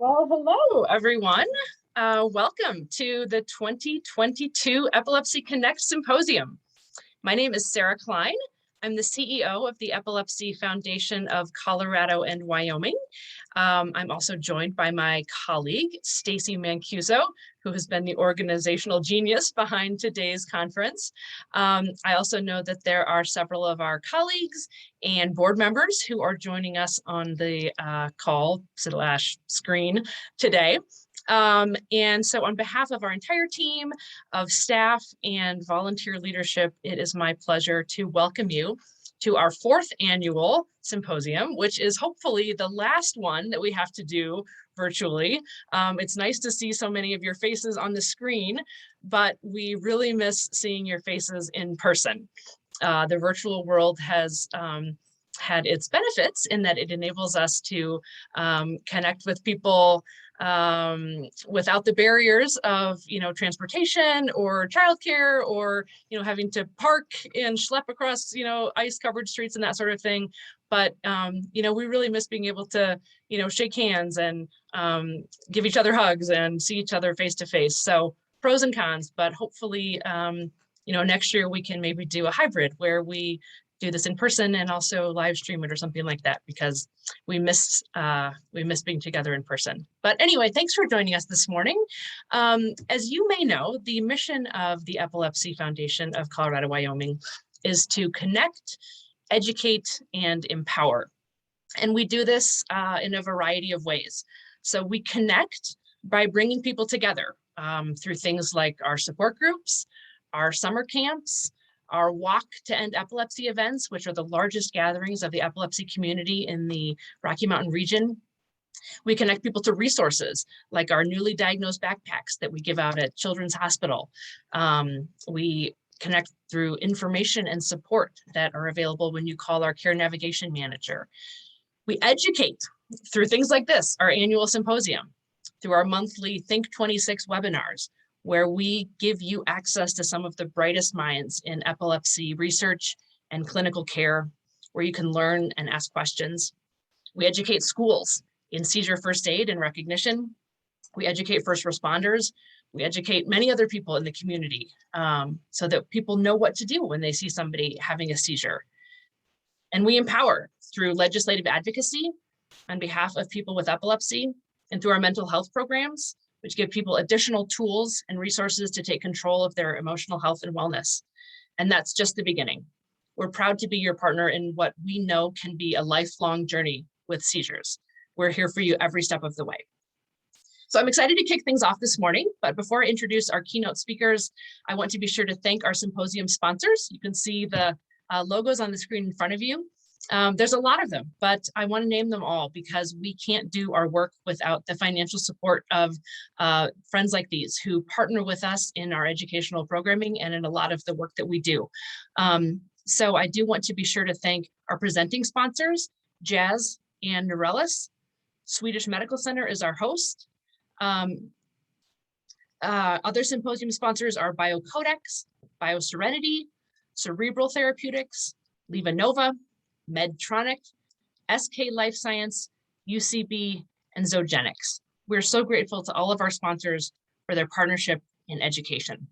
Well, hello, everyone. Welcome to the 2022 Epilepsy Connect Symposium. My name is Sarah Klein. I'm the CEO of the Epilepsy Foundation of Colorado and Wyoming. I'm also joined by my colleague, Stacy Mancuso, who has been the organizational genius behind today's conference. I also know that there are several of our colleagues and board members who are joining us on the call / screen today. And so on behalf of our entire team of staff and volunteer leadership, it is my pleasure to welcome you to our 4th annual symposium, which is hopefully the last one that we have to do virtually. It's nice to see so many of your faces on the screen, but we really miss seeing your faces in person. The virtual world has had its benefits in that it enables us to connect with people without the barriers of, transportation or childcare or, having to park and schlep across, ice-covered streets and that sort of thing. But, we really miss being able to, shake hands and give each other hugs and see each other face to face. So pros and cons, but hopefully, next year we can maybe do a hybrid where we do this in person and also live stream it or something like that, because we miss being together in person. But anyway, thanks for joining us this morning. As you may know, the mission of the Epilepsy Foundation of Colorado, Wyoming is to connect, educate, and empower. And we do this in a variety of ways. So we connect by bringing people together through things like our support groups, our summer camps, our Walk to End Epilepsy events, which are the largest gatherings of the epilepsy community in the Rocky Mountain region. We connect people to resources like our newly diagnosed backpacks that we give out at Children's Hospital. We connect through information and support that are available when you call our care navigation manager. We educate through things like this, our annual symposium, through our monthly Think 26 webinars, where we give you access to some of the brightest minds in epilepsy research and clinical care, where you can learn and ask questions. We educate schools in seizure first aid and recognition. We educate first responders. We educate many other people in the community so that people know what to do when they see somebody having a seizure. And we empower through legislative advocacy on behalf of people with epilepsy and through our mental health programs, which give people additional tools and resources to take control of their emotional health and wellness. And that's just the beginning. We're proud to be your partner in what we know can be a lifelong journey with seizures. We're here for you every step of the way. So I'm excited to kick things off this morning, but before I introduce our keynote speakers, I want to be sure to thank our symposium sponsors. You can see the logos on the screen in front of you. There's a lot of them, but I want to name them all because we can't do our work without the financial support of friends like these who partner with us in our educational programming and in a lot of the work that we do. So I do want to be sure to thank our presenting sponsors, Jazz and Neurelis. Swedish Medical Center is our host. Other symposium sponsors are BioCodex, BioSerenity, Cerebral Therapeutics, LivaNova, Medtronic, SK Life Science, UCB, and Zogenix. We're so grateful to all of our sponsors for their partnership in education.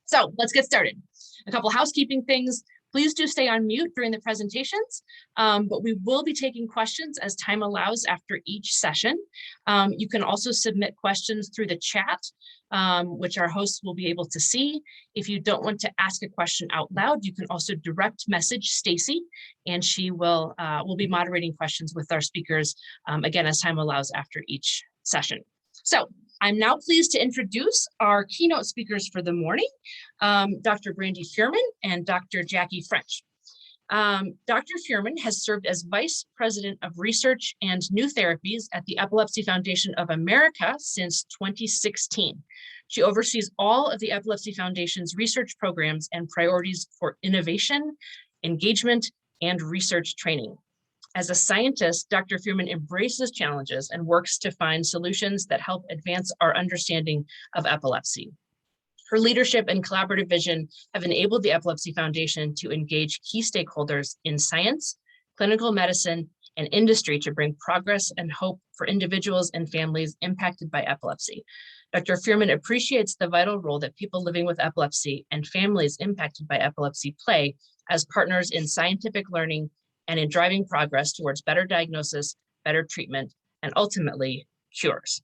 So let's get started. A couple housekeeping things. Please do stay on mute during the presentations, but we will be taking questions as time allows after each session. You can also submit questions through the chat, which our hosts will be able to see. If you don't want to ask a question out loud, you can also direct message Stacy, and she will be moderating questions with our speakers, again, as time allows after each session. So I'm now pleased to introduce our keynote speakers for the morning, Dr. Brandy Fureman and Dr. Jackie French. Dr. Fureman has served as Vice President of Research and New Therapies at the Epilepsy Foundation of America since 2016. She oversees all of the Epilepsy Foundation's research programs and priorities for innovation, engagement, and research training. As a scientist, Dr. Fureman embraces challenges and works to find solutions that help advance our understanding of epilepsy. Her leadership and collaborative vision have enabled the Epilepsy Foundation to engage key stakeholders in science, clinical medicine, and industry to bring progress and hope for individuals and families impacted by epilepsy. Dr. Fureman appreciates the vital role that people living with epilepsy and families impacted by epilepsy play as partners in scientific learning and in driving progress towards better diagnosis, better treatment, and ultimately cures.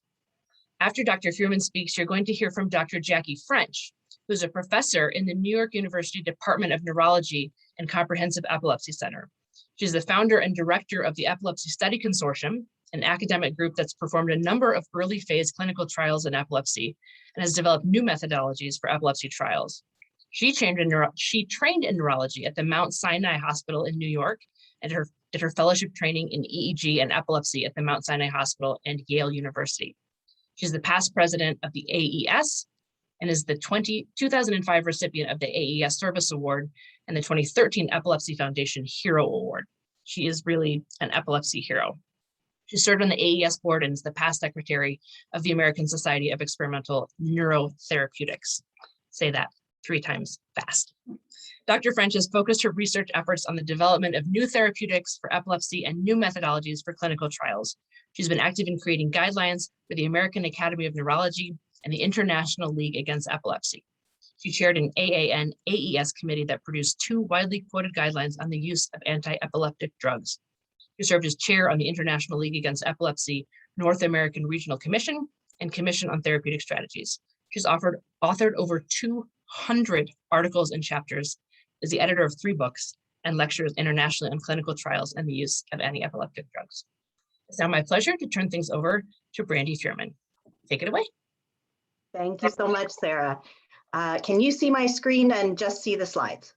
After Dr. Fureman speaks, you're going to hear from Dr. Jackie French, who's a professor in the New York University Department of Neurology and Comprehensive Epilepsy Center. She's the founder and director of the Epilepsy Study Consortium, an academic group that's performed a number of early phase clinical trials in epilepsy and has developed new methodologies for epilepsy trials. She trained in neurology at the Mount Sinai Hospital in New York and did her fellowship training in EEG and epilepsy at the Mount Sinai Hospital and Yale University. She's the past president of the AES and is the 2005 recipient of the AES Service Award and the 2013 Epilepsy Foundation Hero Award. She is really an epilepsy hero. She served on the AES board and is the past secretary of the American Society of Experimental Neurotherapeutics. Say that 3 times fast. Dr. French has focused her research efforts on the development of new therapeutics for epilepsy and new methodologies for clinical trials. She's been active in creating guidelines for the American Academy of Neurology and the International League Against Epilepsy. She chaired an AAN-AES committee that produced 2 widely quoted guidelines on the use of anti-epileptic drugs. She served as chair on the International League Against Epilepsy, North American Regional Commission, and Commission on Therapeutic Strategies. She's authored over 200 articles and chapters, is the editor of 3 books, and lectures internationally on clinical trials and the use of anti-epileptic drugs. It's now my pleasure to turn things over to Brandy Fureman. Take it away. Thank you so much, Sarah. Can you see my screen and just see the slides?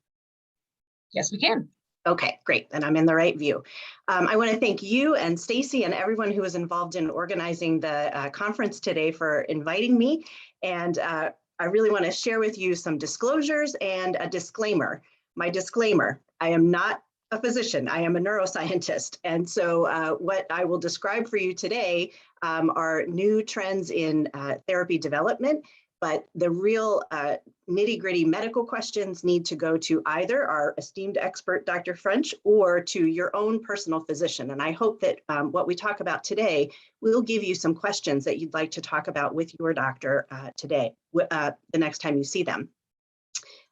Yes, we can. Okay, great. Then I'm in the right view. I want to thank you and Stacy and everyone who was involved in organizing the conference today for inviting me. And I really want to share with you some disclosures and a disclaimer. My disclaimer, I am not a physician, I am a neuroscientist. And so what I will describe for you today are new trends in therapy development, but the real nitty-gritty medical questions need to go to either our esteemed expert, Dr. French, or to your own personal physician. And I hope that what we talk about today will give you some questions that you'd like to talk about with your doctor today, the next time you see them.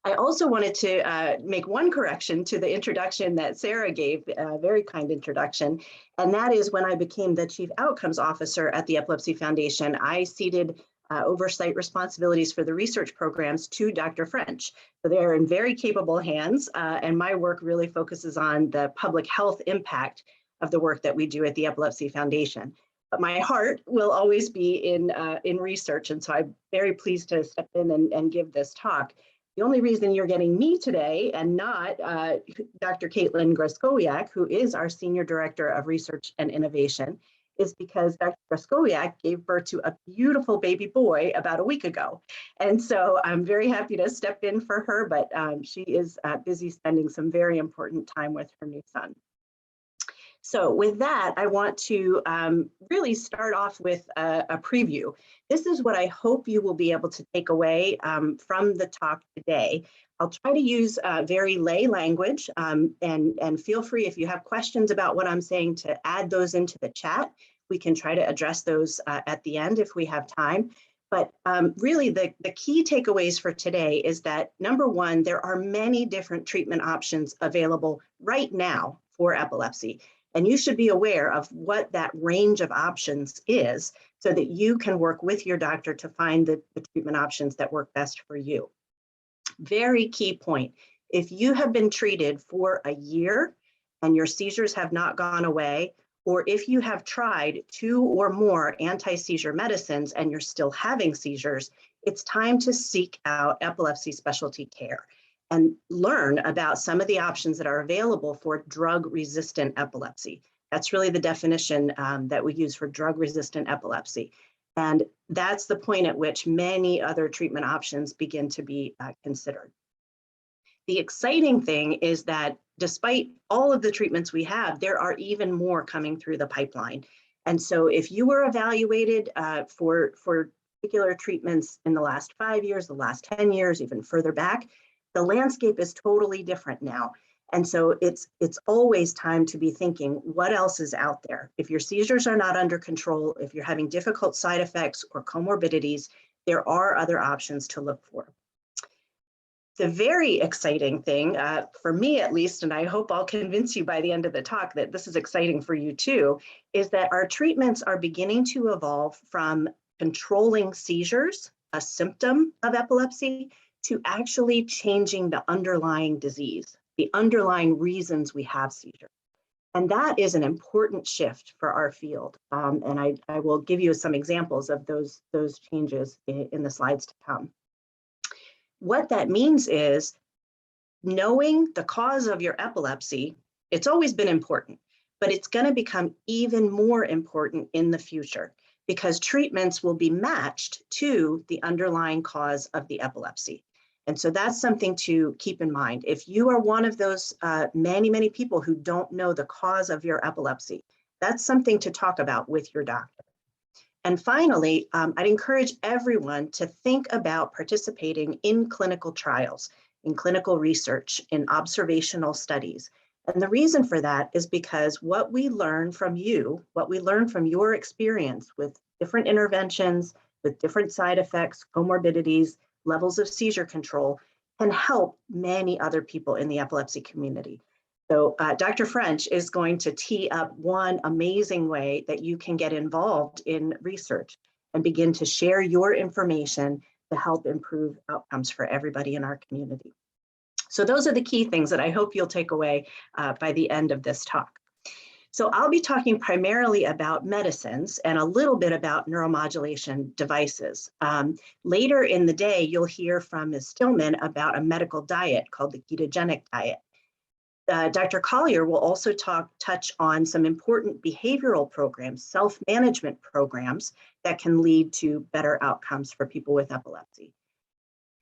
I also wanted to make one correction to the introduction that Sarah gave, a very kind introduction, and that is when I became the Chief Outcomes Officer at the Epilepsy Foundation, I ceded oversight responsibilities for the research programs to Dr. French. So they're in very capable hands, and my work really focuses on the public health impact of the work that we do at the Epilepsy Foundation. But my heart will always be in research, and so I'm very pleased to step in and give this talk. The only reason you're getting me today and not Dr. Caitlin Greskowiak, who is our Senior Director of Research and Innovation, is because Dr. Greskowiak gave birth to a beautiful baby boy about a week ago. And so I'm very happy to step in for her, but she is busy spending some very important time with her new son. So with that, I want to really start off with a preview. This is what I hope you will be able to take away from the talk today. I'll try to use very lay language and feel free if you have questions about what I'm saying to add those into the chat. We can try to address those at the end if we have time. But really the key takeaways for today is that number one, there are many different treatment options available right now for epilepsy. And you should be aware of what that range of options is so that you can work with your doctor to find the treatment options that work best for you. Very key point, if you have been treated for a year and your seizures have not gone away, or if you have tried 2 or more anti-seizure medicines and you're still having seizures, it's time to seek out epilepsy specialty care and learn about some of the options that are available for drug-resistant epilepsy. That's really the definition that we use for drug-resistant epilepsy. And that's the point at which many other treatment options begin to be considered. The exciting thing is that despite all of the treatments we have, there are even more coming through the pipeline. And so if you were evaluated for particular treatments in the last 5 years, the last 10 years, even further back, the landscape is totally different now. And so it's always time to be thinking, what else is out there? If your seizures are not under control, if you're having difficult side effects or comorbidities, there are other options to look for. The very exciting thing, for me at least, and I hope I'll convince you by the end of the talk that this is exciting for you too, is that our treatments are beginning to evolve from controlling seizures, a symptom of epilepsy, to actually changing the underlying disease, the underlying reasons we have seizures. And that is an important shift for our field. And I will give you some examples of those changes in the slides to come. What that means is knowing the cause of your epilepsy. It's always been important, but it's going to become even more important in the future because treatments will be matched to the underlying cause of the epilepsy. And so that's something to keep in mind. If you are one of those many people who don't know the cause of your epilepsy, that's something to talk about with your doctor. And finally, I'd encourage everyone to think about participating in clinical trials, in clinical research, in observational studies. And the reason for that is because what we learn from you, what we learn from your experience with different interventions, with different side effects, comorbidities, levels of seizure control, can help many other people in the epilepsy community. So Dr. French is going to tee up one amazing way that you can get involved in research and begin to share your information to help improve outcomes for everybody in our community. So those are the key things that I hope you'll take away by the end of this talk. So I'll be talking primarily about medicines and a little bit about neuromodulation devices. Later in the day, you'll hear from Ms. Stillman about a medical diet called the ketogenic diet. Dr. Collier will also touch on some important behavioral programs, self-management programs that can lead to better outcomes for people with epilepsy.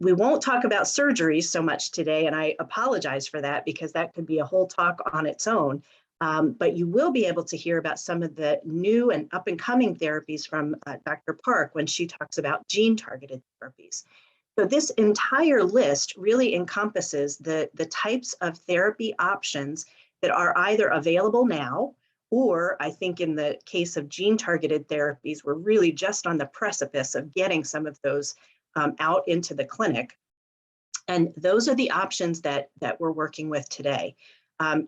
We won't talk about surgeries so much today, and I apologize for that because that could be a whole talk on its own. But you will be able to hear about some of the new and up-and-coming therapies from Dr. Park when she talks about gene-targeted therapies. So this entire list really encompasses the types of therapy options that are either available now, or I think in the case of gene-targeted therapies, we're really just on the precipice of getting some of those out into the clinic. And those are the options that we're working with today.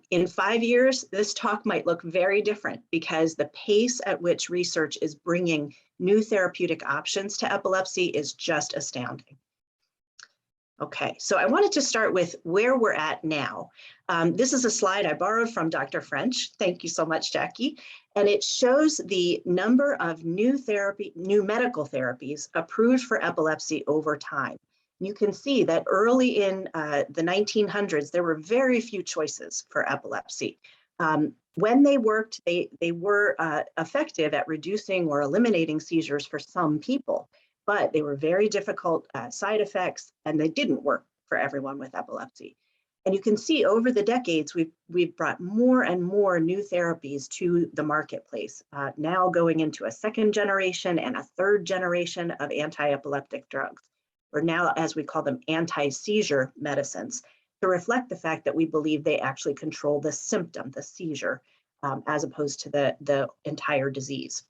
In 5 years, this talk might look very different because the pace at which research is bringing new therapeutic options to epilepsy is just astounding. Okay, so I wanted to start with where we're at now. This is a slide I borrowed from Dr. French. Thank you so much, Jackie. And it shows the number of new medical therapies approved for epilepsy over time. You can see that early in the 1900s, there were very few choices for epilepsy. When they worked, they were effective at reducing or eliminating seizures for some people, but they were very difficult side effects and they didn't work for everyone with epilepsy. And you can see over the decades, we've brought more and more new therapies to the marketplace, now going into a second generation and a third generation of anti-epileptic drugs, or now as we call them anti-seizure medicines, to reflect the fact that we believe they actually control the symptom, the seizure, as opposed to the entire disease.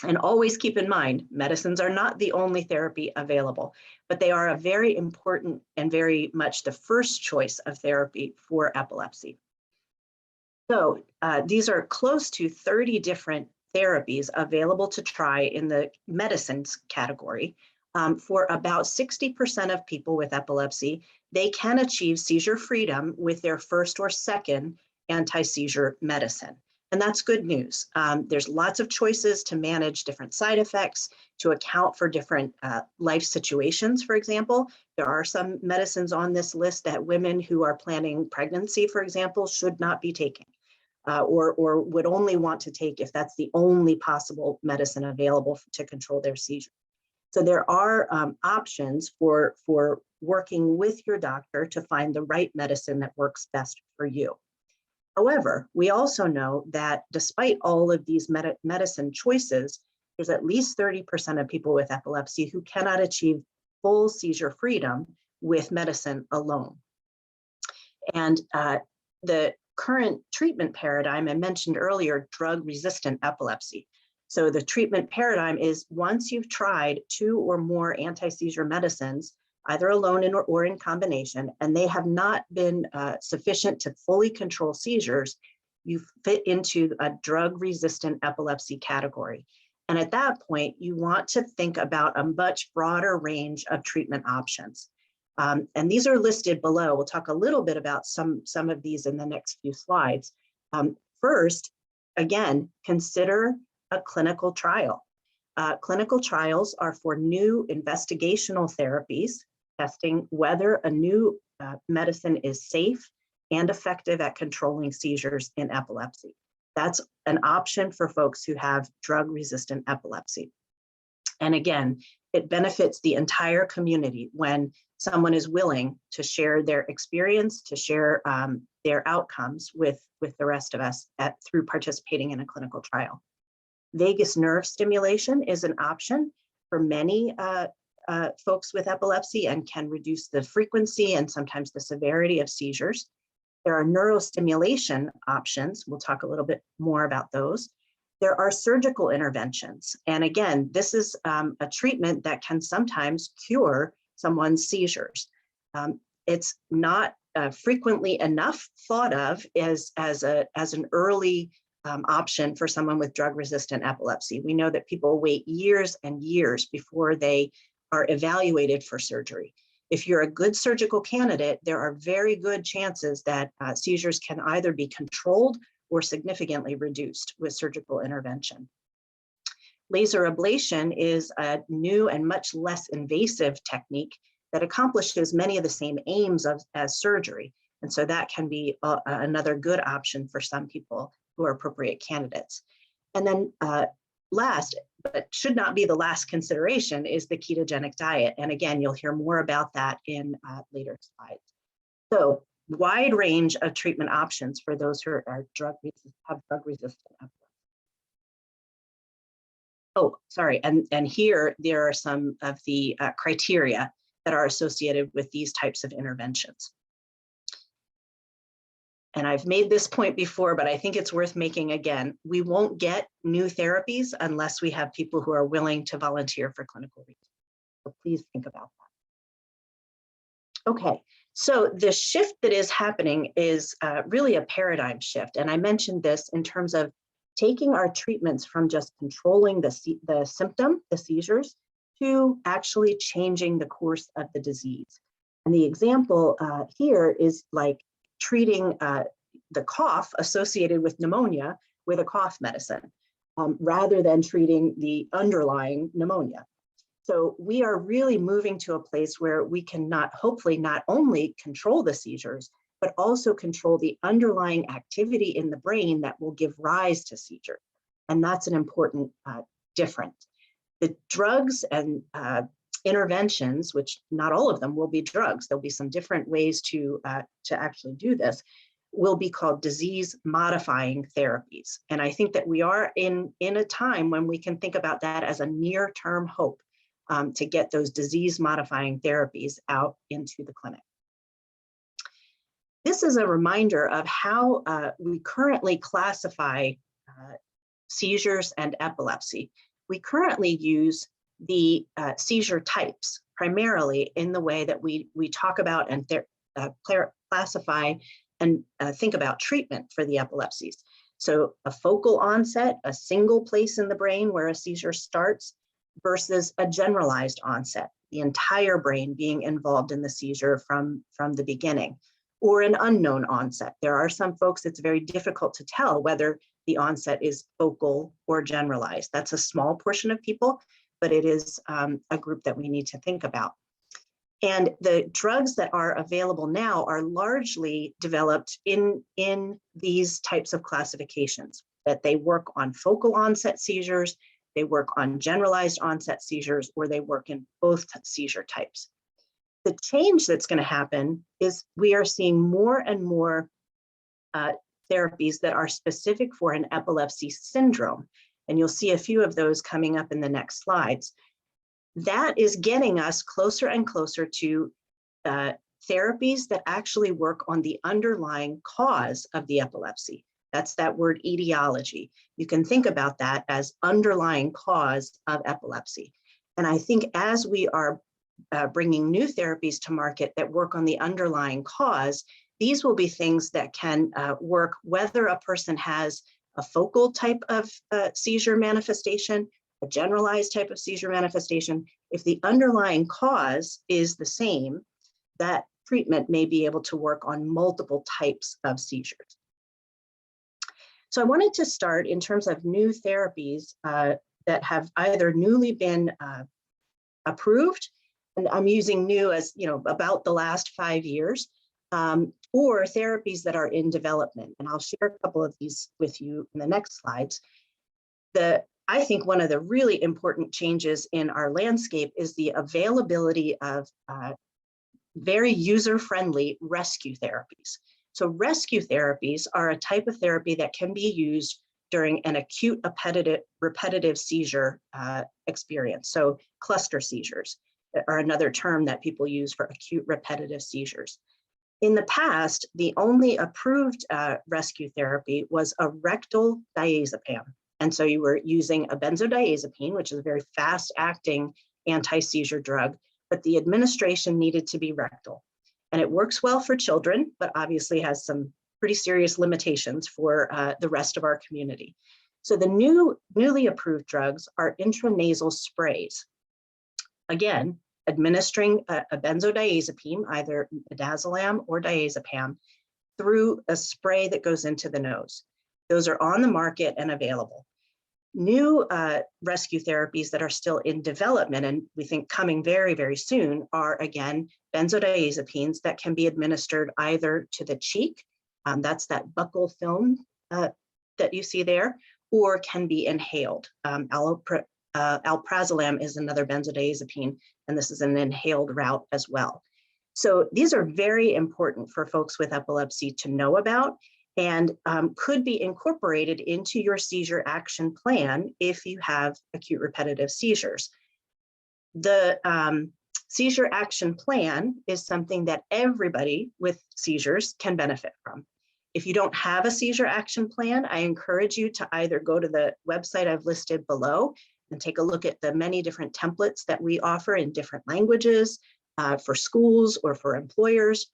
And always keep in mind, medicines are not the only therapy available, but they are a very important and very much the first choice of therapy for epilepsy. So these are close to 30 different therapies available to try in the medicines category. For about 60% of people with epilepsy, they can achieve seizure freedom with their first or second anti-seizure medicine. And that's good news. There's lots of choices to manage different side effects, to account for different life situations, for example. There are some medicines on this list that women who are planning pregnancy, for example, should not be taking, or would only want to take if that's the only possible medicine available to control their seizure. So there are options for working with your doctor to find the right medicine that works best for you. However, we also know that despite all of these medicine choices, there's at least 30% of people with epilepsy who cannot achieve full seizure freedom with medicine alone. And the current treatment paradigm I mentioned earlier, drug-resistant epilepsy. So the treatment paradigm is once you've tried 2 or more anti-seizure medicines, either alone or in combination, and they have not been sufficient to fully control seizures, you fit into a drug-resistant epilepsy category. And at that point, you want to think about a much broader range of treatment options. And these are listed below. We'll talk a little bit about some of these in the next few slides. First, again, consider a clinical trial. Clinical trials are for new investigational therapies, testing whether a new medicine is safe and effective at controlling seizures in epilepsy. That's an option for folks who have drug-resistant epilepsy. And again, it benefits the entire community when someone is willing to share their experience, to share their outcomes with the rest of us through participating in a clinical trial. Vagus nerve stimulation is an option for many folks with epilepsy and can reduce the frequency and sometimes the severity of seizures. There are neurostimulation options. We'll talk a little bit more about those. There are surgical interventions. And again, this is a treatment that can sometimes cure someone's seizures. It's not frequently enough thought of as an early option for someone with drug-resistant epilepsy. We know that people wait years and years before they are evaluated for surgery. If you're a good surgical candidate, there are very good chances that seizures can either be controlled or significantly reduced with surgical intervention. Laser ablation is a new and much less invasive technique that accomplishes many of the same aims as surgery. And so that can be another good option for some people who are appropriate candidates. And then last, but should not be the last consideration, is the ketogenic diet. And again, you'll hear more about that in later slides. So wide range of treatment options for those who are drug-resistant epilepsy. Oh, sorry, and here there are some of the criteria that are associated with these types of interventions. And I've made this point before, but I think it's worth making again. We won't get new therapies unless we have people who are willing to volunteer for clinical research. So please think about that. Okay, so the shift that is happening is really a paradigm shift. And I mentioned this in terms of taking our treatments from just controlling the symptom, the seizures, to actually changing the course of the disease. And the example here is like treating the cough associated with pneumonia with a cough medicine, rather than treating the underlying pneumonia. So we are really moving to a place where we can hopefully not only control the seizures, but also control the underlying activity in the brain that will give rise to seizure. And that's an important difference. The drugs and interventions, which not all of them will be drugs, there'll be some different ways to actually do this, will be called disease-modifying therapies. And I think that we are in a time when we can think about that as a near-term hope to get those disease-modifying therapies out into the clinic. This is a reminder of how we currently classify seizures and epilepsy. We currently use the seizure types primarily in the way that we talk about and classify and think about treatment for the epilepsies. So a focal onset, a single place in the brain where a seizure starts, versus a generalized onset, the entire brain being involved in the seizure from the beginning, or an unknown onset. There are some folks it's very difficult to tell whether the onset is focal or generalized. That's a small portion of people, but it is a group that we need to think about. And the drugs that are available now are largely developed in these types of classifications, that they work on focal onset seizures, they work on generalized onset seizures, or they work in both seizure types. The change that's going to happen is we are seeing more and more therapies that are specific for an epilepsy syndrome. And you'll see a few of those coming up in the next slides. That is getting us closer and closer to therapies that actually work on the underlying cause of the epilepsy. That's that word etiology. You can think about that as underlying cause of epilepsy. And I think as we are bringing new therapies to market that work on the underlying cause, these will be things that can work whether a person has a focal type of seizure manifestation, a generalized type of seizure manifestation. If the underlying cause is the same, that treatment may be able to work on multiple types of seizures. So I wanted to start in terms of new therapies that have either newly been approved, and I'm using new as, about the last 5 years, or therapies that are in development. And I'll share a couple of these with you in the next slides. I think one of the really important changes in our landscape is the availability of very user-friendly rescue therapies. So rescue therapies are a type of therapy that can be used during an acute repetitive seizure experience. So cluster seizures are another term that people use for acute repetitive seizures. In the past, the only approved rescue therapy was a rectal diazepam. And so you were using a benzodiazepine, which is a very fast-acting anti-seizure drug, but the administration needed to be rectal. And it works well for children, but obviously has some pretty serious limitations for the rest of our community. So the newly approved drugs are intranasal sprays. Again, administering a benzodiazepine, either midazolam or diazepam, through a spray that goes into the nose. Those are on the market and available. New rescue therapies that are still in development, and we think coming very, very soon, are again benzodiazepines that can be administered either to the cheek, that's that buccal film that you see there, or can be inhaled. Alprazolam is another benzodiazepine, and this is an inhaled route as well. So these are very important for folks with epilepsy to know about, and could be incorporated into your seizure action plan if you have acute repetitive seizures. The seizure action plan is something that everybody with seizures can benefit from. If you don't have a seizure action plan, I encourage you to either go to the website I've listed below and take a look at the many different templates that we offer in different languages for schools or for employers,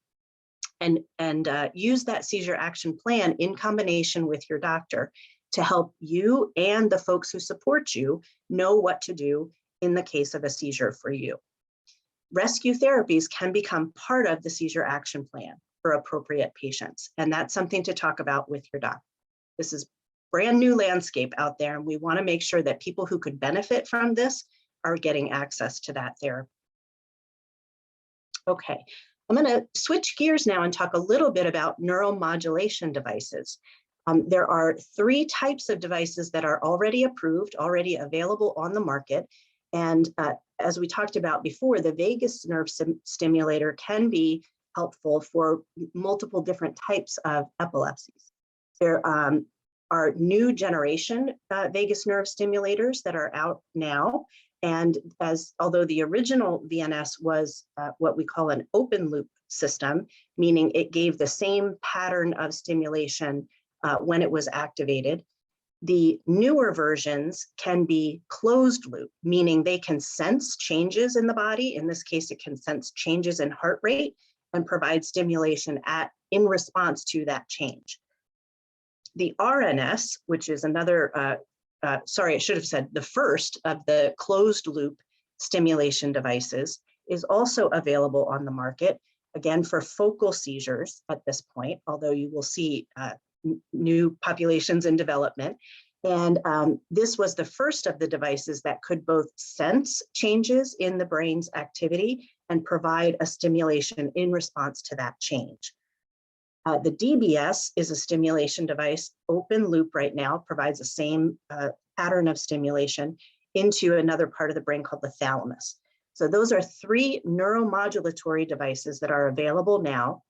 and use that seizure action plan in combination with your doctor to help you and the folks who support you know what to do in the case of a seizure for you. Rescue therapies can become part of the seizure action plan for appropriate patients, and that's something to talk about with your doctor. This is brand new landscape out there, and we want to make sure that people who could benefit from this are getting access to that therapy. Okay, I'm going to switch gears now and talk a little bit about neuromodulation devices. There are 3 types of devices that are already approved, already available on the market. And as we talked about before, the vagus nerve stimulator can be helpful for multiple different types of epilepsies. There are new generation vagus nerve stimulators that are out now. And although the original VNS was what we call an open loop system, meaning it gave the same pattern of stimulation when it was activated, the newer versions can be closed loop, meaning they can sense changes in the body. In this case, it can sense changes in heart rate and provide stimulation in response to that change. The RNS, which is another, sorry, I should have said the first of the closed loop stimulation devices, is also available on the market, again, for focal seizures at this point, although you will see new populations in development. And this was the first of the devices that could both sense changes in the brain's activity and provide a stimulation in response to that change. The DBS is a stimulation device, open loop right now, provides the same pattern of stimulation into another part of the brain called the thalamus. So those are 3 neuromodulatory devices that are available now.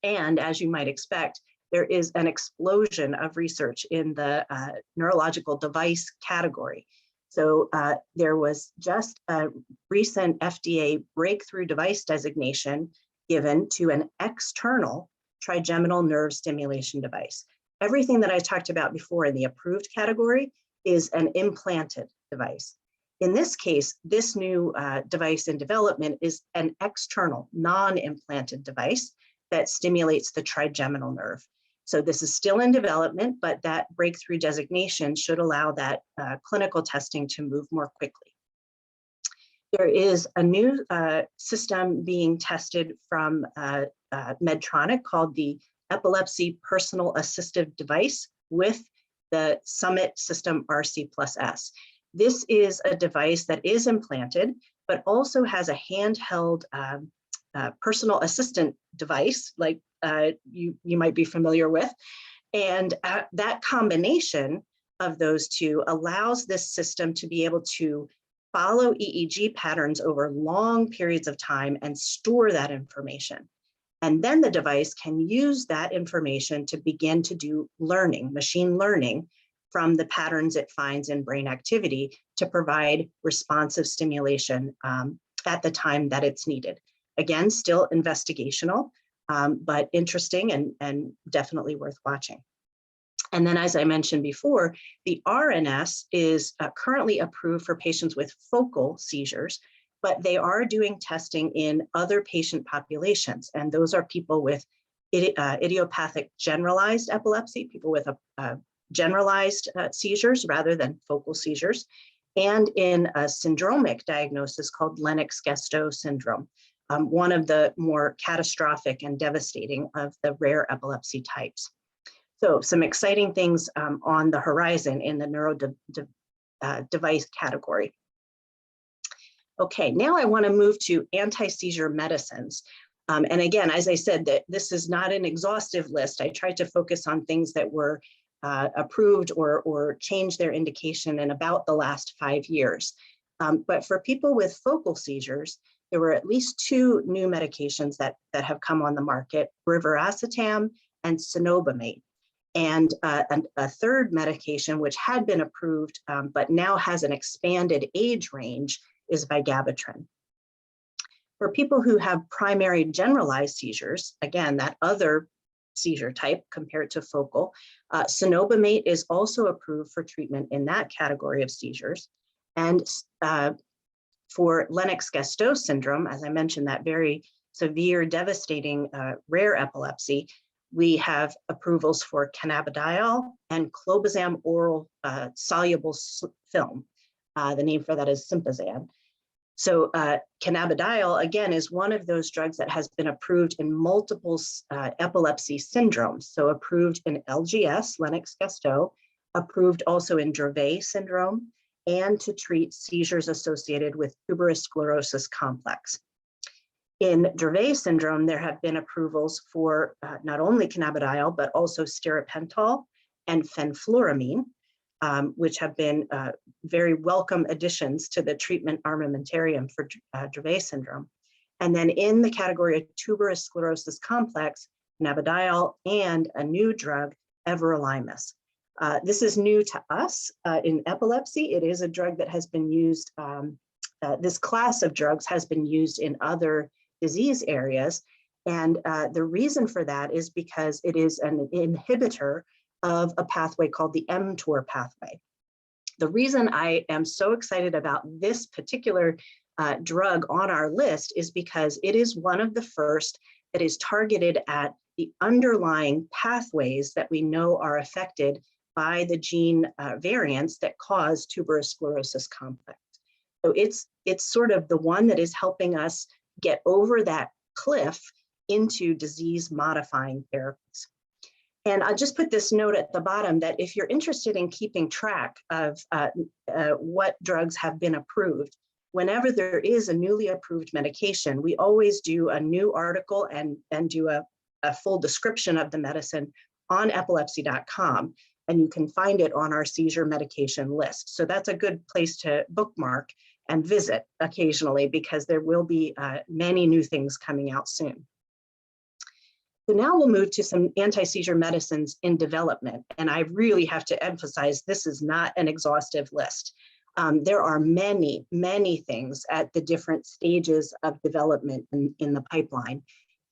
And as you might expect, there is an explosion of research in the neurological device category. So there was just a recent FDA breakthrough device designation given to an external trigeminal nerve stimulation device. Everything that I talked about before in the approved category is an implanted device. In this case, this new device in development is an external, non-implanted device that stimulates the trigeminal nerve. So this is still in development, but that breakthrough designation should allow that clinical testing to move more quickly. There is a new system being tested from Medtronic called the Epilepsy Personal Assistive Device with the Summit System RC+S. This is a device that is implanted, but also has a handheld personal assistant device like you might be familiar with. And that combination of those two allows this system to be able to follow EEG patterns over long periods of time and store that information. And then the device can use that information to begin to do learning, machine learning, from the patterns it finds in brain activity to provide responsive stimulation at the time that it's needed. Again, still investigational, but interesting and definitely worth watching. And then, as I mentioned before, the RNS is currently approved for patients with focal seizures, but they are doing testing in other patient populations. And those are people with idiopathic generalized epilepsy, people with a generalized seizures rather than focal seizures, and in a syndromic diagnosis called Lennox-Gastaut syndrome, one of the more catastrophic and devastating of the rare epilepsy types. So some exciting things on the horizon in the neuro device category. Okay, now I want to move to anti-seizure medicines. And again, as I said, that this is not an exhaustive list. I tried to focus on things that were approved or changed their indication in about the last 5 years. But for people with focal seizures, there were at least 2 new medications that have come on the market, rivaroxaban and cenobamate. And a third medication, which had been approved, but now has an expanded age range, is vigabatrin. For people who have primary generalized seizures, again, that other seizure type compared to focal, cenobamate is also approved for treatment in that category of seizures. And for Lennox-Gastaut syndrome, as I mentioned, that very severe, devastating, rare epilepsy, we have approvals for cannabidiol and clobazam oral soluble film. The name for that is Symposium. So cannabidiol, again, is one of those drugs that has been approved in multiple epilepsy syndromes. So approved in LGS, Lennox-Gastaut, approved also in Dravet syndrome, and to treat seizures associated with tuberous sclerosis complex. In Dravet syndrome, there have been approvals for not only cannabidiol, but also stiripentol and fenfluramine, which have been very welcome additions to the treatment armamentarium for Dravet syndrome. And then in the category of tuberous sclerosis complex, cannabidiol and a new drug, Everolimus. This is new to us in epilepsy. It is a drug that has been used, this class of drugs has been used in other disease areas. And the reason for that is because it is an inhibitor of a pathway called the mTOR pathway. The reason I am so excited about this particular drug on our list is because it is one of the first that is targeted at the underlying pathways that we know are affected by the gene variants that cause tuberous sclerosis complex. So it's sort of the one that is helping us get over that cliff into disease-modifying therapies. And I'll just put this note at the bottom that if you're interested in keeping track of what drugs have been approved, whenever there is a newly approved medication, we always do a new article and do a full description of the medicine on epilepsy.com. And you can find it on our seizure medication list. So that's a good place to bookmark and visit occasionally because there will be many new things coming out soon. So now we'll move to some anti-seizure medicines in development. And I really have to emphasize this is not an exhaustive list. There are many, many things at the different stages of development in the pipeline.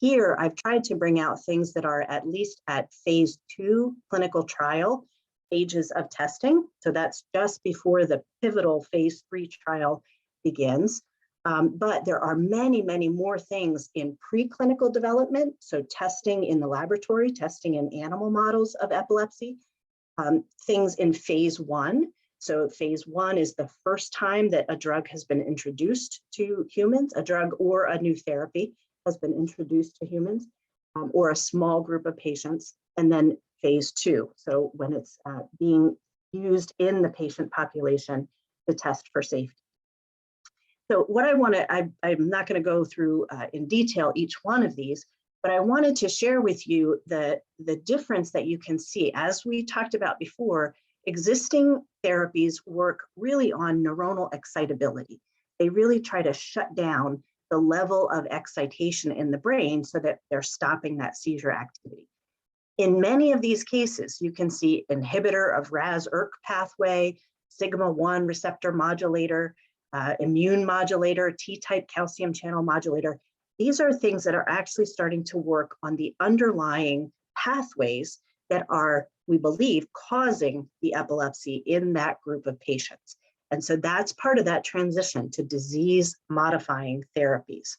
Here, I've tried to bring out things that are at least at phase 2 clinical trial stages of testing. So that's just before the pivotal phase 3 trial begins. But there are many, many more things in preclinical development. So testing in the laboratory, testing in animal models of epilepsy, things in phase 1. So phase 1 is the first time that a drug has been introduced to humans, a drug or a new therapy has been introduced to humans, or a small group of patients. And then phase 2, so when it's being used in the patient population to test for safety. So what I'm not going to go through in detail each one of these, but I wanted to share with you the difference that you can see. As we talked about before, existing therapies work really on neuronal excitability. They really try to shut down the level of excitation in the brain so that they're stopping that seizure activity. In many of these cases, you can see inhibitor of RAS-ERK pathway, sigma-1 receptor modulator, immune modulator, T-type calcium channel modulator. These are things that are actually starting to work on the underlying pathways that are, we believe, causing the epilepsy in that group of patients. And so that's part of that transition to disease-modifying therapies.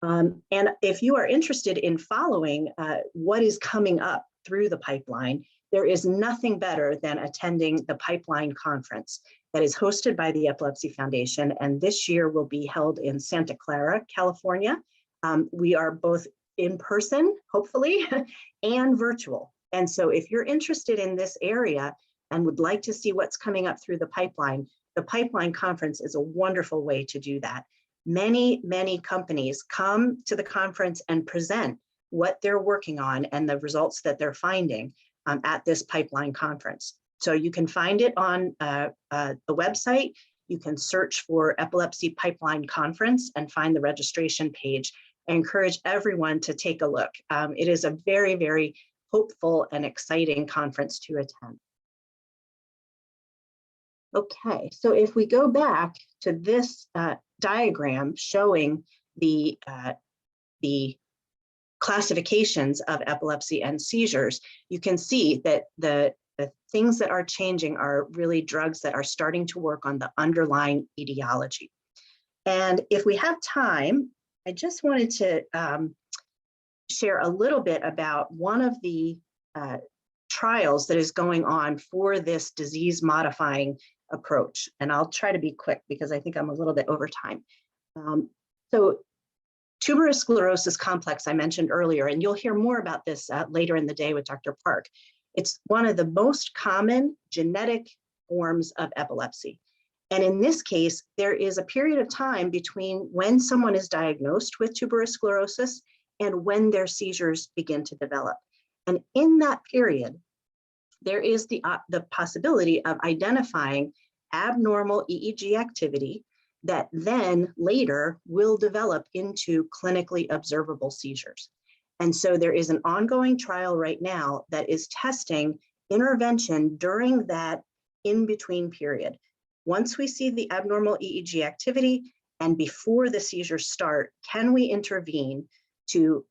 And if you are interested in following what is coming up through the pipeline, there is nothing better than attending the Pipeline Conference that is hosted by the Epilepsy Foundation, and this year will be held in Santa Clara, California. We are both in person, hopefully, and virtual. And so if you're interested in this area and would like to see what's coming up through the Pipeline Conference is a wonderful way to do that. Many, many companies come to the conference and present what they're working on and the results that they're finding at this Pipeline Conference. So you can find it on the website. You can search for Epilepsy Pipeline Conference and find the registration page. I encourage everyone to take a look. It is a very, very hopeful and exciting conference to attend. Okay, so if we go back to this diagram showing the classifications of epilepsy and seizures, you can see that the things that are changing are really drugs that are starting to work on the underlying etiology. And if we have time, I just wanted to share a little bit about one of the trials that is going on for this disease-modifying approach. And I'll try to be quick because I think I'm a little bit over time. So tuberous sclerosis complex I mentioned earlier, and you'll hear more about this later in the day with Dr. Park. It's one of the most common genetic forms of epilepsy. And in this case, there is a period of time between when someone is diagnosed with tuberous sclerosis and when their seizures begin to develop. And in that period, there is the possibility of identifying abnormal EEG activity that then later will develop into clinically observable seizures. And so there is an ongoing trial right now that is testing intervention during that in-between period. Once we see the abnormal EEG activity and before the seizures start, can we intervene to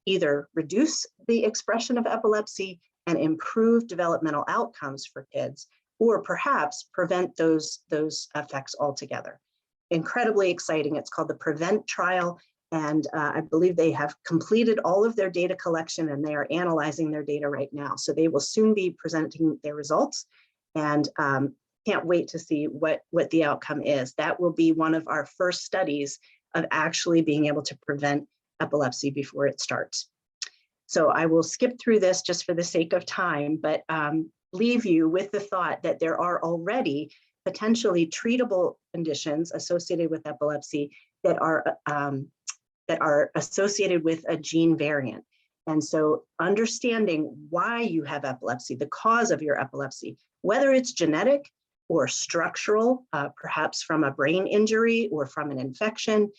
either reduce the expression of epilepsy and improve developmental outcomes for kids, or perhaps prevent those effects altogether? Incredibly exciting. It's called the PREVENT trial. And I believe they have completed all of their data collection and they are analyzing their data right now. So they will soon be presenting their results, and can't wait to see what the outcome is. That will be one of our first studies of actually being able to prevent epilepsy before it starts. So I will skip through this just for the sake of time, but leave you with the thought that there are already potentially treatable conditions associated with epilepsy that are associated with a gene variant. And so understanding why you have epilepsy, the cause of your epilepsy, whether it's genetic or structural, perhaps from a brain injury or from an infection,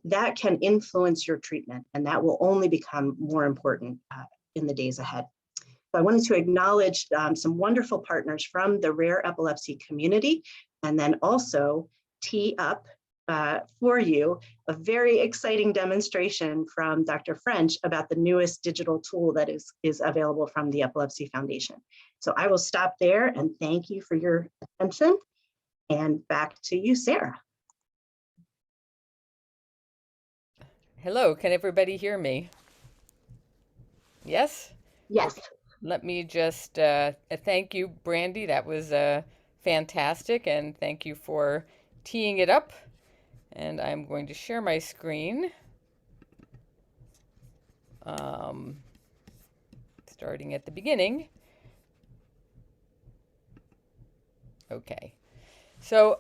that can influence your treatment, and that will only become more important in the days ahead. So I wanted to acknowledge some wonderful partners from the rare epilepsy community, and then also tee up for you a very exciting demonstration from Dr. French about the newest digital tool that is available from the Epilepsy Foundation. So I will stop there and thank you for your attention. And back to you, Sarah. Hello, can everybody hear me? Yes? Yes. Let me just thank you, Brandy. That was fantastic, and thank you for teeing it up. And I'm going to share my screen. Starting at the beginning. Okay. So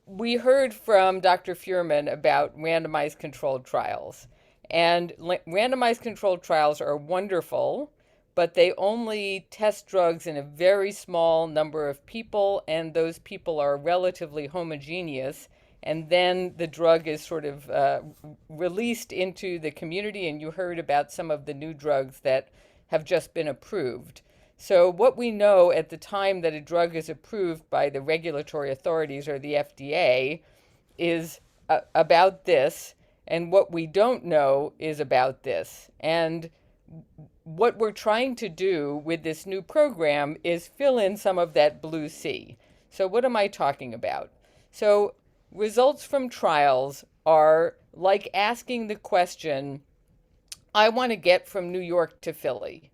we heard from Dr. Fureman about randomized controlled trials. And randomized controlled trials are wonderful, but they only test drugs in a very small number of people, and those people are relatively homogeneous. And then the drug is sort of released into the community, and you heard about some of the new drugs that have just been approved. So what we know at the time that a drug is approved by the regulatory authorities or the FDA is about this, and what we don't know is about this. And what we're trying to do with this new program is fill in some of that blue sea. So what am I talking about? So results from trials are like asking the question, I want to get from New York to Philly.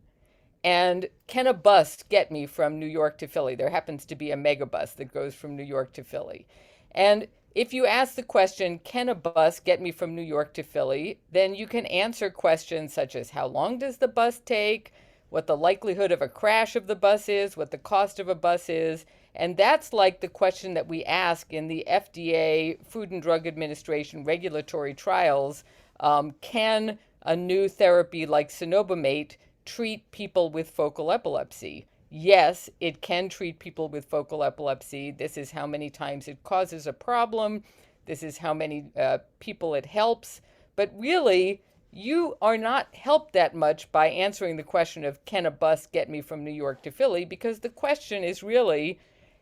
And can a bus get me from New York to Philly? There happens to be a megabus that goes from New York to Philly. And if you ask the question, can a bus get me from New York to Philly? Then you can answer questions such as how long does the bus take, what the likelihood of a crash of the bus is, what the cost of a bus is. And that's like the question that we ask in the FDA, Food and Drug Administration regulatory trials. Can a new therapy like cenobamate treat people with focal epilepsy? Yes, it can treat people with focal epilepsy. This is how many times it causes a problem. This is how many people it helps. But really, you are not helped that much by answering the question of, can a bus get me from New York to Philly? Because the question is really,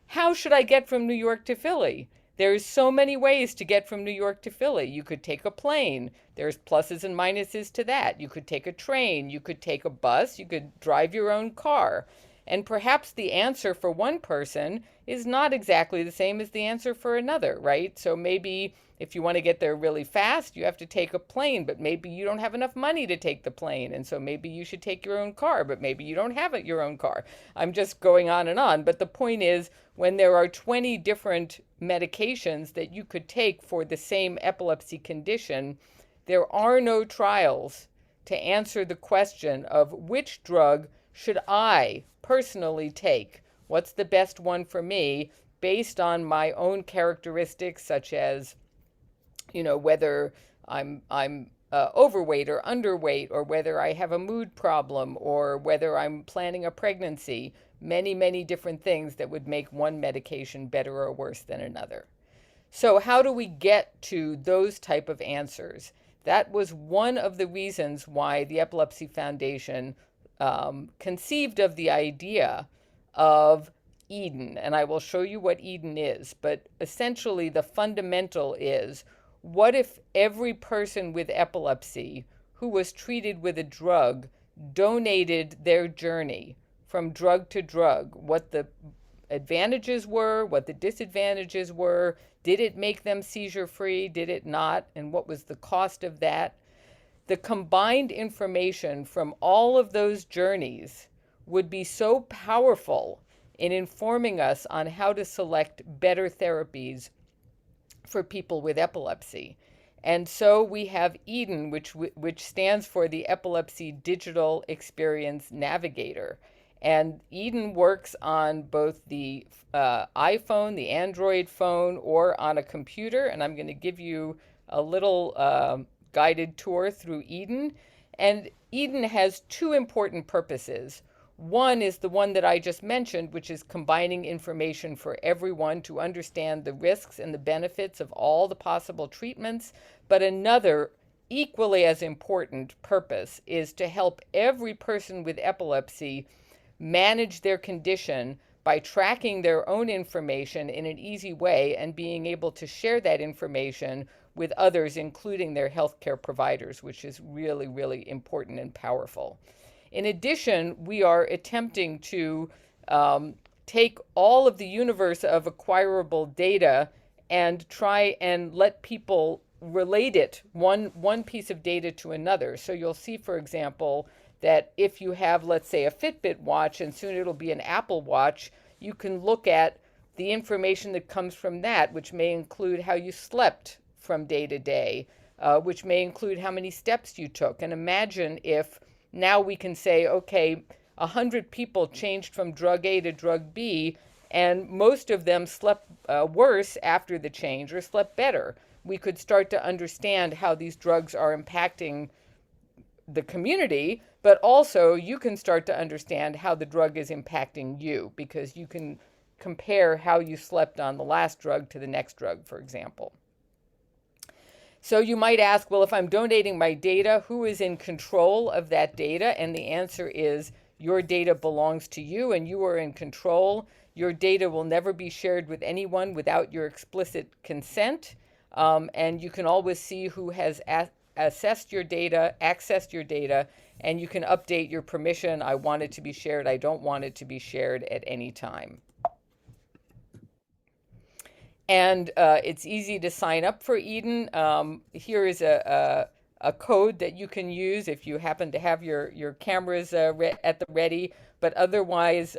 how should I get from New York to Philly? There's so many ways to get from New York to Philly. You could take a plane. There's pluses and minuses to that. You could take a train. You could take a bus. You could drive your own car. And perhaps the answer for one person is not exactly the same as the answer for another, right? So maybe if you want to get there really fast, you have to take a plane, but maybe you don't have enough money to take the plane. And so maybe you should take your own car, but maybe you don't have your own car. I'm just going on and on. But the point is, when there are 20 different medications that you could take for the same epilepsy condition, there are no trials to answer the question of which drug should I personally take? What's the best one for me based on my own characteristics, such as, you know, whether I'm overweight or underweight, or whether I have a mood problem, or whether I'm planning a pregnancy, many, many different things that would make one medication better or worse than another. So how do we get to those type of answers? That was one of the reasons why the Epilepsy Foundation conceived of the idea of Eden. And I will show you what Eden is. But essentially, the fundamental is, what if every person with epilepsy who was treated with a drug donated their journey from drug to drug, what the advantages were, what the disadvantages were, did it make them seizure-free, did it not, and what was the cost of that? The combined information from all of those journeys would be so powerful in informing us on how to select better therapies for people with epilepsy. And so we have Eden, which stands for the Epilepsy Digital Experience Navigator. And Eden works on both the iPhone, the Android phone, or on a computer. And I'm going to give you a little guided tour through Eden. And Eden has two important purposes. One is the one that I just mentioned, which is combining information for everyone to understand the risks and the benefits of all the possible treatments. But another, equally as important purpose, is to help every person with epilepsy manage their condition by tracking their own information in an easy way and being able to share that information with others, including their healthcare providers, which is really, really important and powerful. In addition, we are attempting to take all of the universe of acquirable data and try and let people relate it, one piece of data to another. So you'll see, for example, that if you have, let's say, a Fitbit watch, and soon it'll be an Apple Watch, you can look at the information that comes from that, which may include how you slept from day to day, which may include how many steps you took. And imagine if now we can say, okay, 100 people changed from drug A to drug B, and most of them slept worse after the change or slept better. We could start to understand how these drugs are impacting the community, but also you can start to understand how the drug is impacting you, because you can compare how you slept on the last drug to the next drug, for example. So you might ask, well, if I'm donating my data, who is in control of that data? And the answer is your data belongs to you and you are in control. Your data will never be shared with anyone without your explicit consent. And you can always see who has accessed your data, and you can update your permission. I want it to be shared. I don't want it to be shared at any time. And it's easy to sign up for Eden. Here is a code that you can use if you happen to have your cameras at the ready. But otherwise,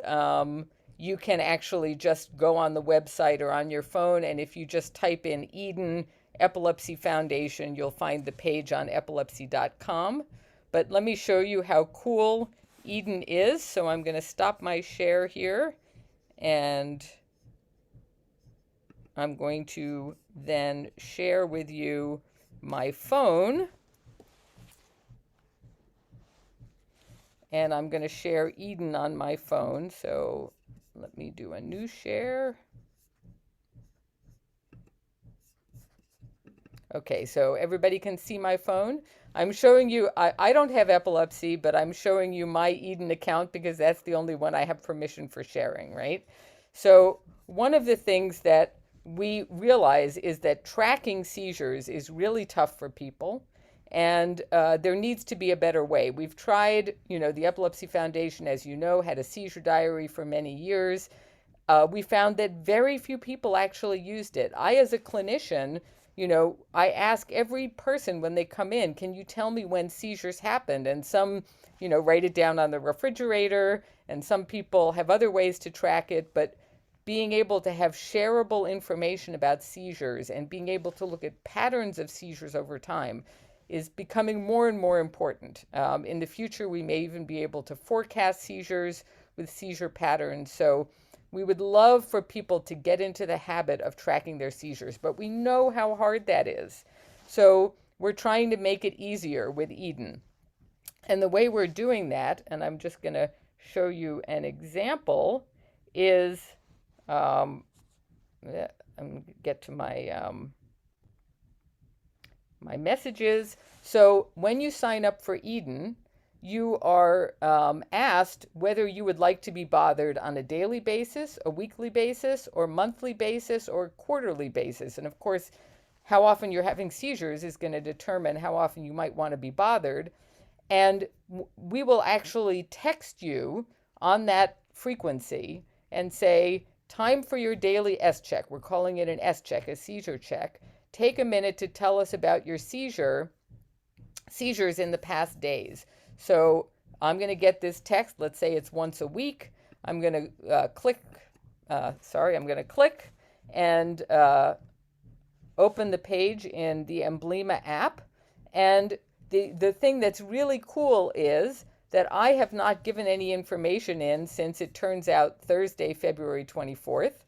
you can actually just go on the website or on your phone. And if you just type in Eden Epilepsy Foundation, you'll find the page on epilepsy.com. But let me show you how cool Eden is. So I'm going to stop my share here, and I'm going to then share with you my phone. And I'm going to share Eden on my phone. So let me do a new share. Okay, so everybody can see my phone. I'm showing you, I don't have epilepsy, but I'm showing you my Eden account because that's the only one I have permission for sharing, right? So one of the things that we realize is that tracking seizures is really tough for people, and there needs to be a better way. We've tried, the Epilepsy Foundation, as you know, had a seizure diary for many years. We found that very few people actually used it. I, as a clinician, I ask every person when they come in, can you tell me when seizures happened? And some, write it down on the refrigerator, and some people have other ways to track it, but being able to have shareable information about seizures and being able to look at patterns of seizures over time is becoming more and more important. In the future, we may even be able to forecast seizures with seizure patterns. So we would love for people to get into the habit of tracking their seizures, but we know how hard that is. So we're trying to make it easier with Eden. And the way we're doing that, and I'm just going to show you an example, is I'm going to get to my my messages. So when you sign up for Eden, you are asked whether you would like to be bothered on a daily basis, a weekly basis, or monthly basis, or quarterly basis. And of course, how often you're having seizures is going to determine how often you might want to be bothered. And we will actually text you on that frequency and say, time for your daily S-check. We're calling it an S-check, a seizure check. Take a minute to tell us about your seizures in the past days. So I'm going to get this text. Let's say it's once a week. I'm going to click and open the page in the Emblema app. And the thing that's really cool is that I have not given any information in since it turns out Thursday, February 24th.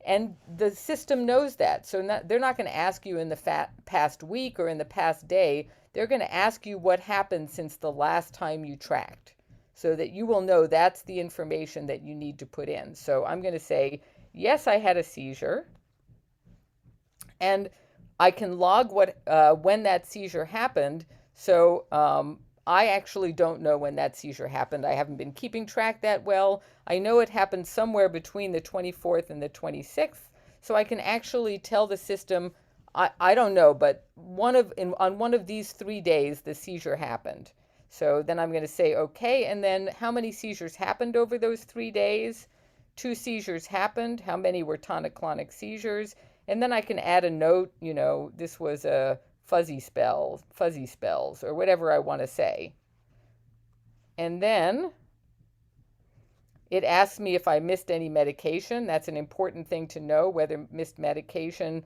And the system knows that. So they're not going to ask you in the past week or in the past day. They're going to ask you what happened since the last time you tracked, so that you will know that's the information that you need to put in. So I'm going to say, yes, I had a seizure. And I can log when that seizure happened. So I actually don't know when that seizure happened. I haven't been keeping track that well. I know it happened somewhere between the 24th and the 26th, so I can actually tell the system, I don't know, but on one of these 3 days, the seizure happened. So then I'm going to say, okay, and then how many seizures happened over those 3 days? 2 seizures happened. How many were tonic-clonic seizures? And then I can add a note, this was a fuzzy spells, or whatever I want to say. And then it asks me if I missed any medication. That's an important thing to know, whether missed medication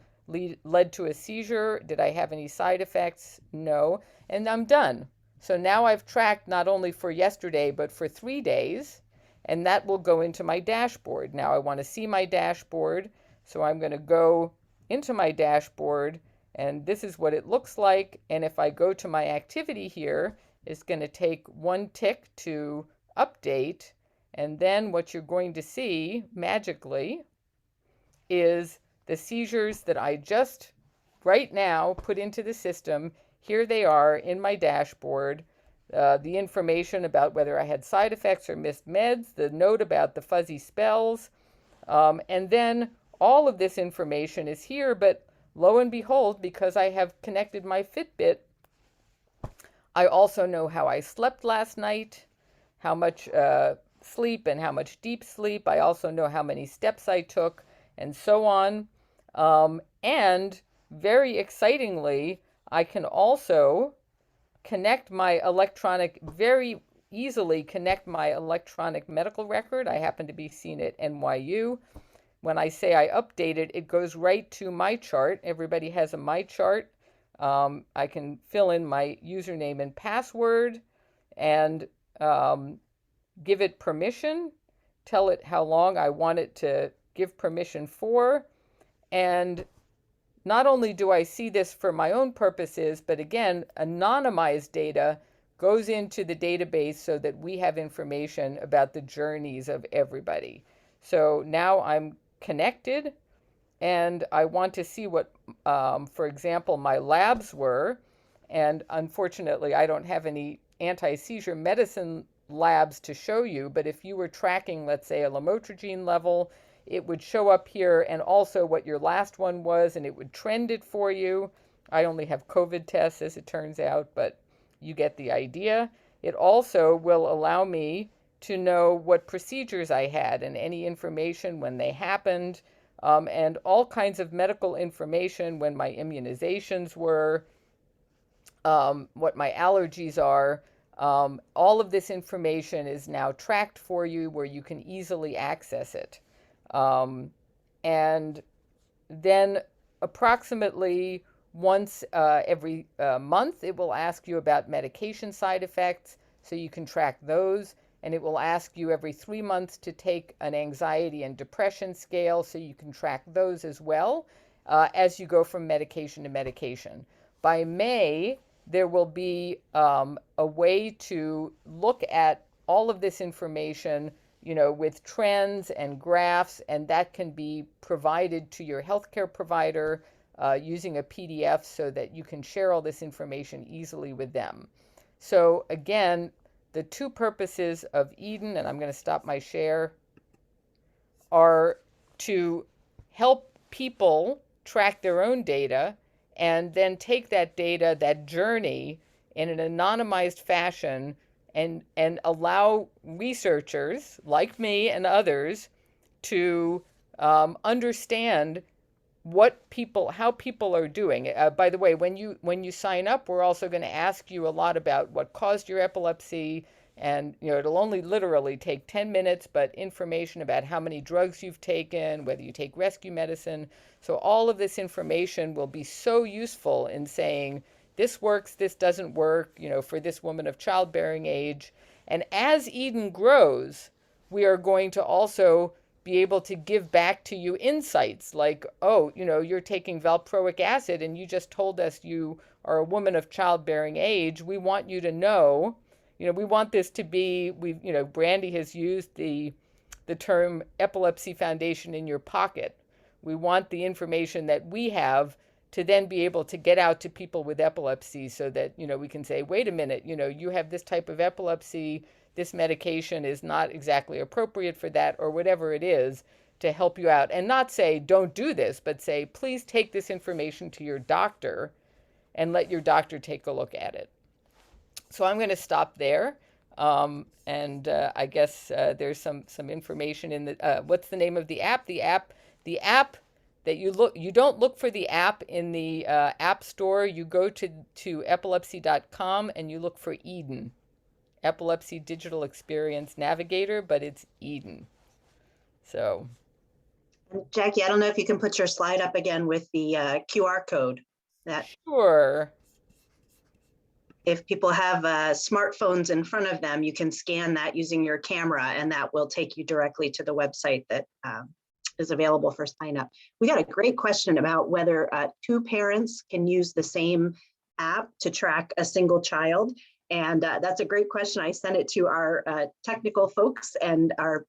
led to a seizure. Did I have any side effects? No. And I'm done. So now I've tracked not only for yesterday, but for 3 days, and that will go into my dashboard. Now I want to see my dashboard, so I'm going to go into my dashboard, and this is what it looks like. And if I go to my activity here, it's going to take 1 tick to update. And then what you're going to see magically is the seizures that I just right now put into the system. Here they are in my dashboard. The information about whether I had side effects or missed meds, the note about the fuzzy spells, and then all of this information is here, but lo and behold, because I have connected my Fitbit, I also know how I slept last night, how much sleep and how much deep sleep. I also know how many steps I took, and so on. And very excitingly, I can also very easily connect my electronic medical record. I happen to be seen at NYU. When I say I update it, it goes right to my chart. Everybody has a my chart. I can fill in my username and password and give it permission, tell it how long I want it to give permission for. And not only do I see this for my own purposes, but again, anonymized data goes into the database so that we have information about the journeys of everybody. So now I'm connected, and I want to see what, for example, my labs were. And unfortunately, I don't have any anti-seizure medicine labs to show you, but if you were tracking, let's say, a lamotrigine level, it would show up here, and also what your last one was, and it would trend it for you. I only have COVID tests, as it turns out, but you get the idea. It also will allow me to know what procedures I had and any information when they happened, and all kinds of medical information, when my immunizations were, what my allergies are. All of this information is now tracked for you where you can easily access it. And then approximately once every month, it will ask you about medication side effects, so you can track those. And it will ask you every 3 months to take an anxiety and depression scale, so you can track those as well as you go from medication to medication. By May, there will be a way to look at all of this information, with trends and graphs, and that can be provided to your healthcare provider using a PDF so that you can share all this information easily with them. So again, the 2 purposes of Eden, and I'm going to stop my share, are to help people track their own data and then take that data, that journey, in an anonymized fashion and allow researchers like me and others to understand how people are doing. By the way, when you sign up, we're also going to ask you a lot about what caused your epilepsy, and it'll only literally take 10 minutes, but information about how many drugs you've taken, whether you take rescue medicine. So all of this information will be so useful in saying, this works, this doesn't work, for this woman of childbearing age. And as Eden grows, we are going to also be able to give back to you insights like, oh, you're taking valproic acid and you just told us you are a woman of childbearing age. We want you to know, we want this to be, Brandy has used the term epilepsy foundation in your pocket. We want the information that we have to then be able to get out to people with epilepsy so that, we can say, wait a minute, you have this type of epilepsy, this medication is not exactly appropriate for that, or whatever it is, to help you out. And not say, don't do this, but say, please take this information to your doctor and let your doctor take a look at it. So I'm going to stop there. I guess there's some information in the, what's the name of the app? The app that you don't look for the app in the app store. You go to epilepsy.com and you look for Eden, Epilepsy Digital Experience Navigator, but it's Eden. So. Jackie, I don't know if you can put your slide up again with the QR code. Sure. If people have smartphones in front of them, you can scan that using your camera, and that will take you directly to the website that is available for sign up. We got a great question about whether two parents can use the same app to track a single child. And that's a great question. I sent it to our technical folks and our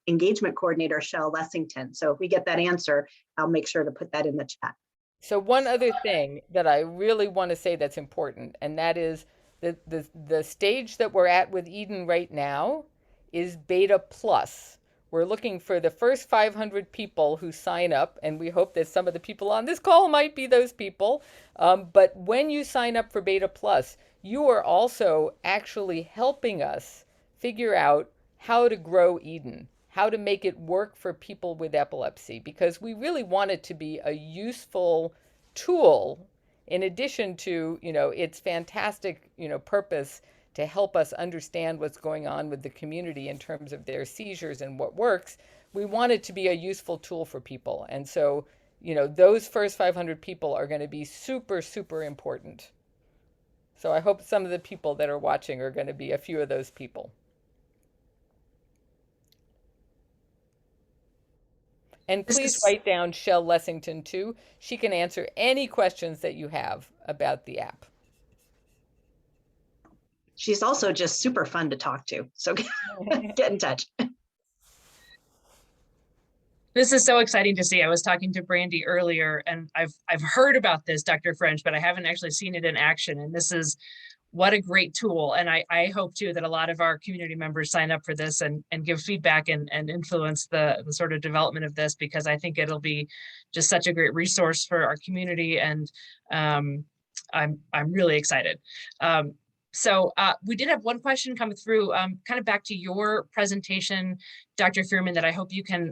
engagement coordinator, Shell Lessington. So if we get that answer, I'll make sure to put that in the chat. So one other thing that I really want to say that's important, and that is the stage that we're at with Eden right now is beta plus. We're looking for the first 500 people who sign up, and we hope that some of the people on this call might be those people. But when you sign up for beta plus, you are also actually helping us figure out how to grow Eden, how to make it work for people with epilepsy, because we really want it to be a useful tool in addition to, its fantastic, purpose to help us understand what's going on with the community in terms of their seizures and what works. We want it to be a useful tool for people. And so, those first 500 people are going to be super, super important. So I hope some of the people that are watching are going to be a few of those people. And please write down Shell Lessington too. She can answer any questions that you have about the app. She's also just super fun to talk to. So get in touch. This is so exciting to see. I was talking to Brandy earlier, and I've heard about this, Dr. French, but I haven't actually seen it in action. And this is what a great tool. And I hope too that a lot of our community members sign up for this and give feedback and influence the sort of development of this, because I think it'll be just such a great resource for our community. And I'm really excited. So we did have one question come through, kind of back to your presentation, Dr. Fureman, that I hope you can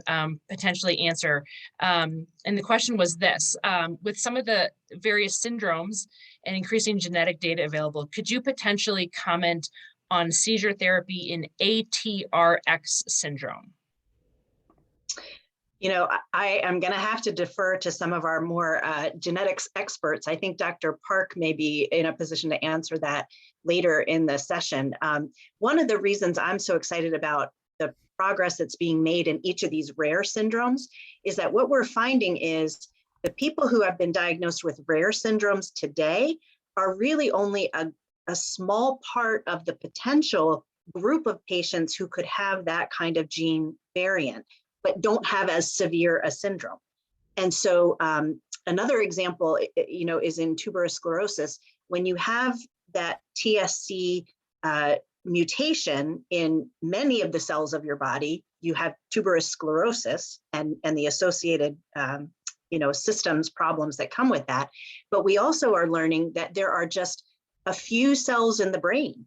potentially answer. And the question was this: with some of the various syndromes and increasing genetic data available, could you potentially comment on seizure therapy in ATRX syndrome? I am going to have to defer to some of our more genetics experts. I think Dr. Park may be in a position to answer that later in the session. One of the reasons I'm so excited about the progress that's being made in each of these rare syndromes is that what we're finding is the people who have been diagnosed with rare syndromes today are really only a small part of the potential group of patients who could have that kind of gene variant, but don't have as severe a syndrome. And so another example, is in tuberous sclerosis. When you have that TSC mutation in many of the cells of your body, you have tuberous sclerosis and the associated systems problems that come with that. But we also are learning that there are just a few cells in the brain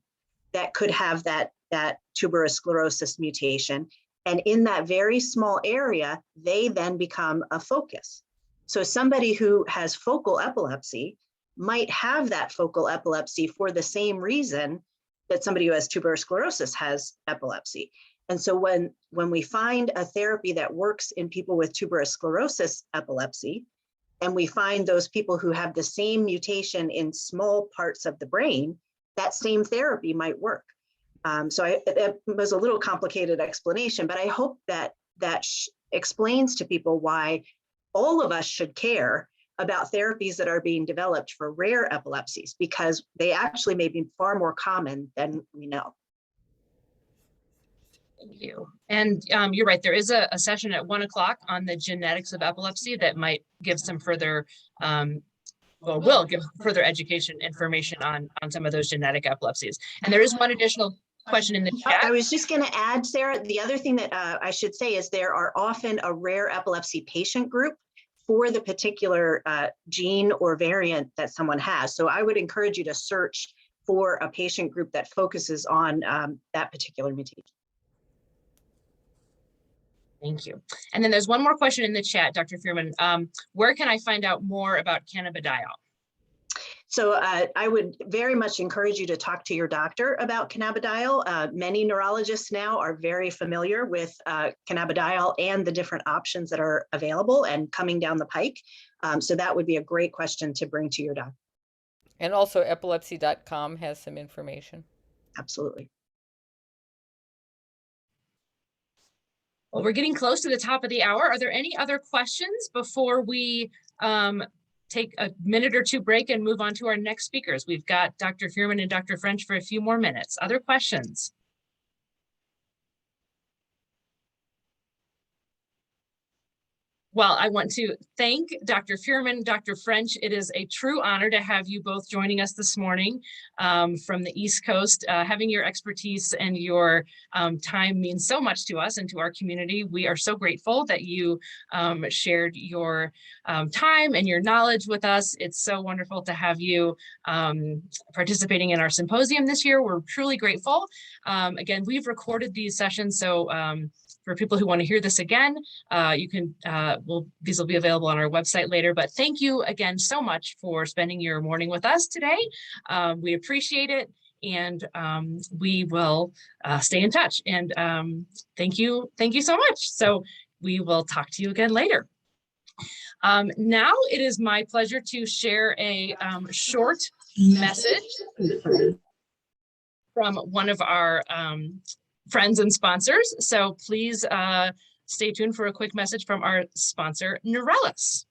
that could have that tuberous sclerosis mutation. And in that very small area, they then become a focus. So somebody who has focal epilepsy might have that focal epilepsy for the same reason that somebody who has tuberous sclerosis has epilepsy. And so when we find a therapy that works in people with tuberous sclerosis epilepsy, and we find those people who have the same mutation in small parts of the brain, that same therapy might work. So it was a little complicated explanation, but I hope that explains to people why all of us should care about therapies that are being developed for rare epilepsies, because they actually may be far more common than we know. Thank you. And you're right, there is a session at 1 o'clock on the genetics of epilepsy that might give some further will give further education information on some of those genetic epilepsies. And there is one additional question in the chat. I was just going to add, Sarah, the other thing that I should say is there are often a rare epilepsy patient group for the particular gene or variant that someone has. So I would encourage you to search for a patient group that focuses on that particular mutation. Thank you. And then there's one more question in the chat, Dr. Fureman. Where can I find out more about cannabidiol? So I would very much encourage you to talk to your doctor about cannabidiol. Many neurologists now are very familiar with cannabidiol and the different options that are available and coming down the pike. So that would be a great question to bring to your doctor. And also epilepsy.com has some information. Absolutely. Well, we're getting close to the top of the hour. Are there any other questions before we take a minute or two break and move on to our next speakers? We've got Dr. Fureman and Dr. French for a few more minutes. Other questions? Well, I want to thank Dr. Fureman, Dr. French. It is a true honor to have you both joining us this morning from the East Coast. Having your expertise and your time means so much to us and to our community. We are so grateful that you shared your time and your knowledge with us. It's so wonderful to have you participating in our symposium this year. We're truly grateful. Again, we've recorded these sessions, so for people who want to hear this again, you can, these will be available on our website later, but thank you again so much for spending your morning with us today. We appreciate it, and we will stay in touch. And thank you so much. So we will talk to you again later. Now it is my pleasure to share a short message from one of our friends and sponsors. So please stay tuned for a quick message from our sponsor, Neurelis.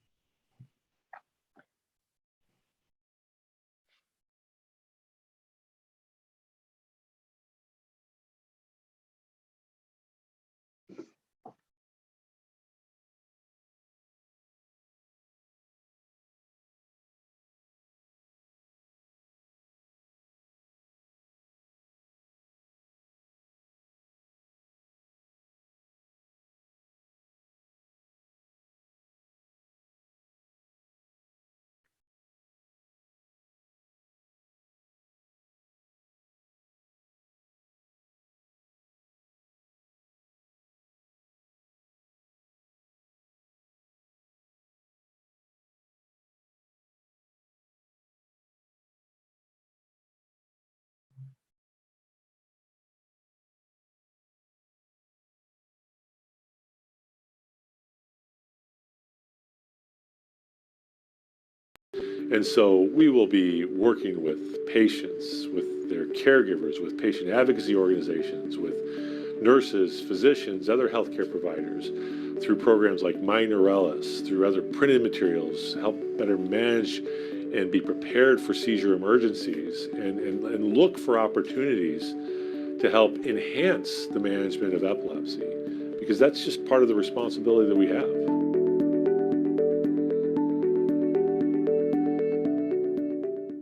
And so we will be working with patients, with their caregivers, with patient advocacy organizations, with nurses, physicians, other healthcare providers, through programs like My Neurelis, through other printed materials, help better manage and be prepared for seizure emergencies, and look for opportunities to help enhance the management of epilepsy, because that's just part of the responsibility that we have.